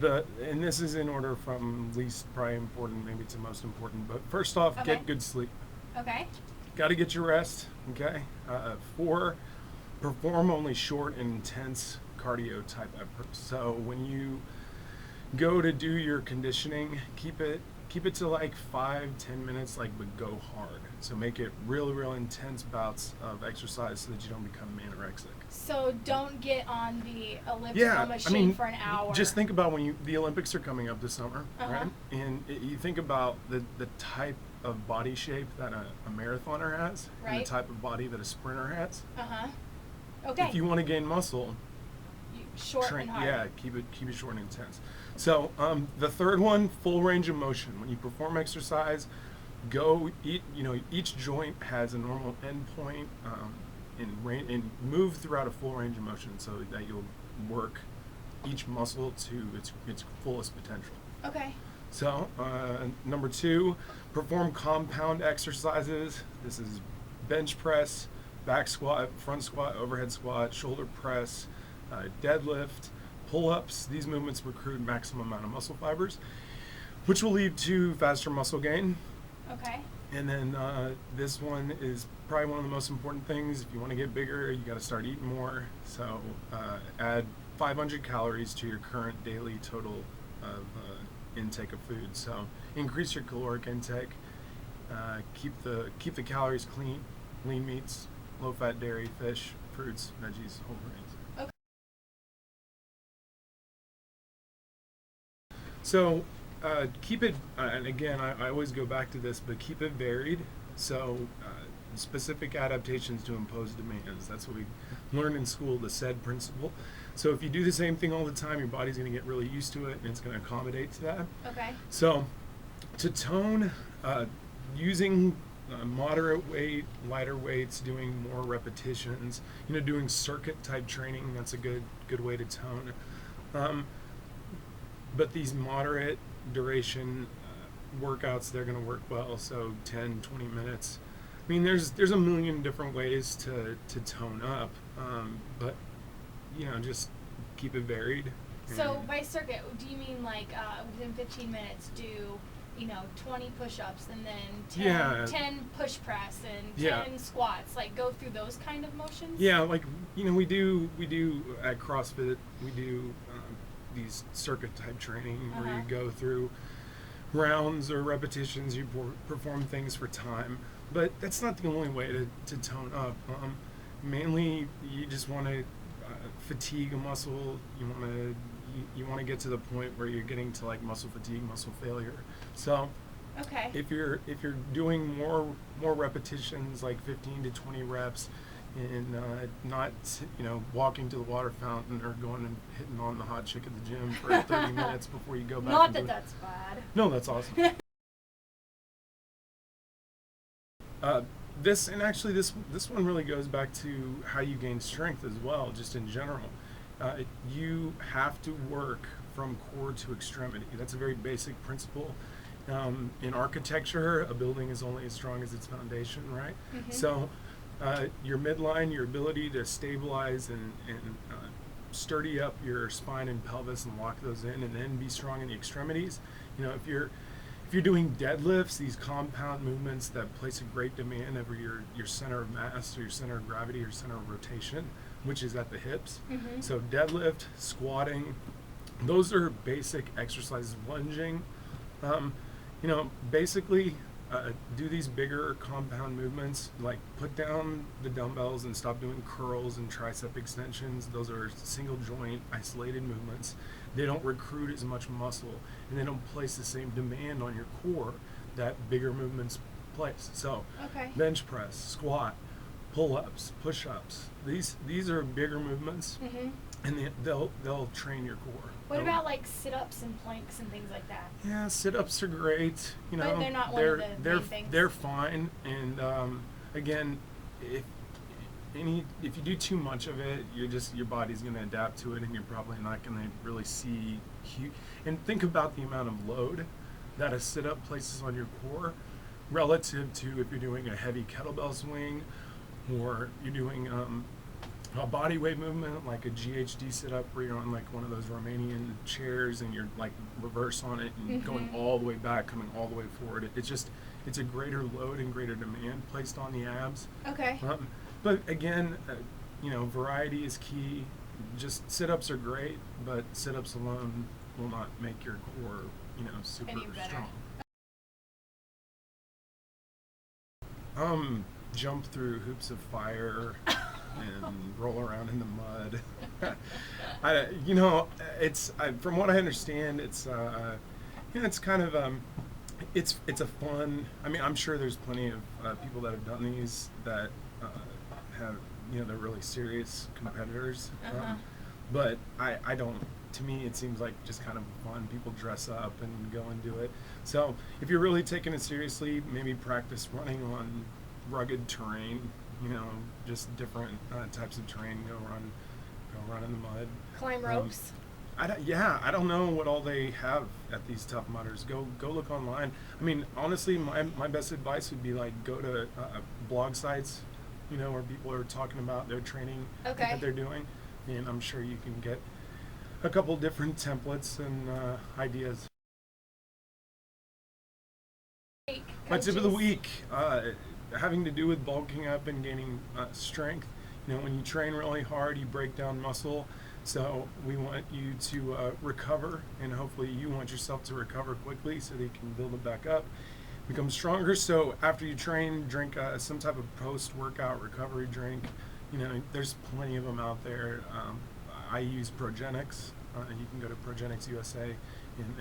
and this is in order from least probably important maybe to most important. But first off, Okay. get good sleep. Okay. Got to get your rest. Okay. 4, perform only short and intense cardio type efforts. So when you go to do your conditioning, keep it to like 5-10 minutes, like, but go hard. So make it real intense bouts of exercise so that you don't become anorexic. So don't get on the elliptical machine for an hour. Just think about when the Olympics are coming up this summer, Uh-huh. right? And you think about the type of body shape that a marathoner has, and Right. the type of body that a sprinter has. Uh-huh. Okay. If you want to gain muscle, Short and hard. yeah, keep it short and intense. So the third one, full range of motion. When you perform exercise, each joint has a normal endpoint, and move throughout a full range of motion so that you'll work each muscle to its fullest potential. Okay. So number 2, perform compound exercises. This is bench press, back squat, front squat, overhead squat, shoulder press, deadlift, pull-ups. These movements recruit maximum amount of muscle fibers, which will lead to faster muscle gain. Okay. And then this one is probably one of the most important things. If you want to get bigger, you got to start eating more. So add 500 calories to your current daily total of intake of food. So increase your caloric intake. Keep the calories clean. Lean meats, low-fat dairy, fish, fruits, veggies, whole grains. Okay. So keep it, and again, I always go back to this, but keep it varied. So specific adaptations to imposed demands. That's what we learned in school, the SAID principle. So if you do the same thing all the time, your body's going to get really used to it, and it's going to accommodate to that. Okay. So to tone, using moderate weight, lighter weights, doing more repetitions, doing circuit type training, that's a good way to tone. But these moderate duration workouts, they're going to work well. So 10-20 minutes. I mean, there's a million different ways to tone up, but just keep it varied. So by circuit, do you mean like within 15 minutes do 20 push-ups and then 10 push press and 10 squats, like go through those kind of motions? Yeah, like we do at CrossFit, we do these circuit type training where you go through rounds or repetitions, you perform things for time, but that's not the only way to tone up. Mainly you just want to fatigue a muscle. You want to get to the point where you're getting to like muscle fatigue, muscle failure. So okay, if you're doing more repetitions, like 15 to 20 reps, and not walking to the water fountain or going and hitting on the hot chick at the gym for 30 minutes before you go back. Not that that's bad. No, that's awesome. This one really goes back to how you gain strength as well, just in general. You have to work from core to extremity. That's a very basic principle. In architecture, a building is only as strong as its foundation, right? Mm-hmm. So your midline, your ability to stabilize and sturdy up your spine and pelvis and lock those in, and then be strong in the extremities. If you're doing deadlifts, these compound movements that place a great demand over your center of mass, or your center of gravity, or center of rotation, which is at the hips. Mm-hmm. So deadlift, squatting, those are basic exercises. Lunging, basically do these bigger compound movements, like put down the dumbbells and stop doing curls and tricep extensions. Those are single joint, isolated movements. They don't recruit as much muscle, and they don't place the same demand on your core that bigger movements place. So bench press, squat, pull-ups, push-ups, these are bigger movements, mm-hmm. and they'll train your core. What about like sit-ups and planks and things like that? Yeah, sit-ups are great. But they're not one of the main things. They're fine, and again, if you do too much of it, your body's going to adapt to it, and you're probably not going to really see and think about the amount of load that a sit-up places on your core relative to if you're doing a heavy kettlebell swing, or you're doing a body weight movement, like a GHD sit up where you're on like one of those Romanian chairs and you're like reverse on it and going all the way back, coming all the way forward. It's a greater load and greater demand placed on the abs. Okay. But again, variety is key. Just sit-ups are great, but sit-ups alone will not make your core, super Any better. strong. Jump through hoops of fire and roll around in the mud. From what I understand, it's kind of it's a fun. I mean, I'm sure there's plenty of people that have done these that have they're really serious competitors. But I don't. To me, it seems like just kind of fun. People dress up and go and do it. So if you're really taking it seriously, maybe practice running on rugged terrain. Just different types of terrain. Go run in the mud. Climb ropes. I don't know what all they have at these Tough Mudders. Go look online. I mean, honestly, my best advice would be like go to blog sites, where people are talking about their training that they're doing, and I'm sure you can get a couple different templates and ideas. My tip of the week, having to do with bulking up and gaining strength. When you train really hard, you break down muscle. So we want you to recover, and hopefully you want yourself to recover quickly so that you can build it back up, become stronger. So after you train, drink some type of post-workout recovery drink. There's plenty of them out there. I use Progenics. You can go to Progenics USA, and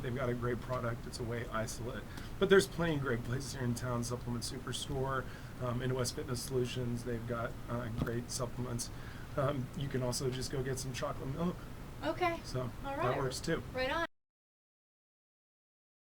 they've got a great product. It's a whey isolate. But there's plenty of great places here in town. Supplement Superstore, Midwest Fitness Solutions. They've got great supplements. You can also just go get some chocolate milk. Okay. So all right. That works too. Right on.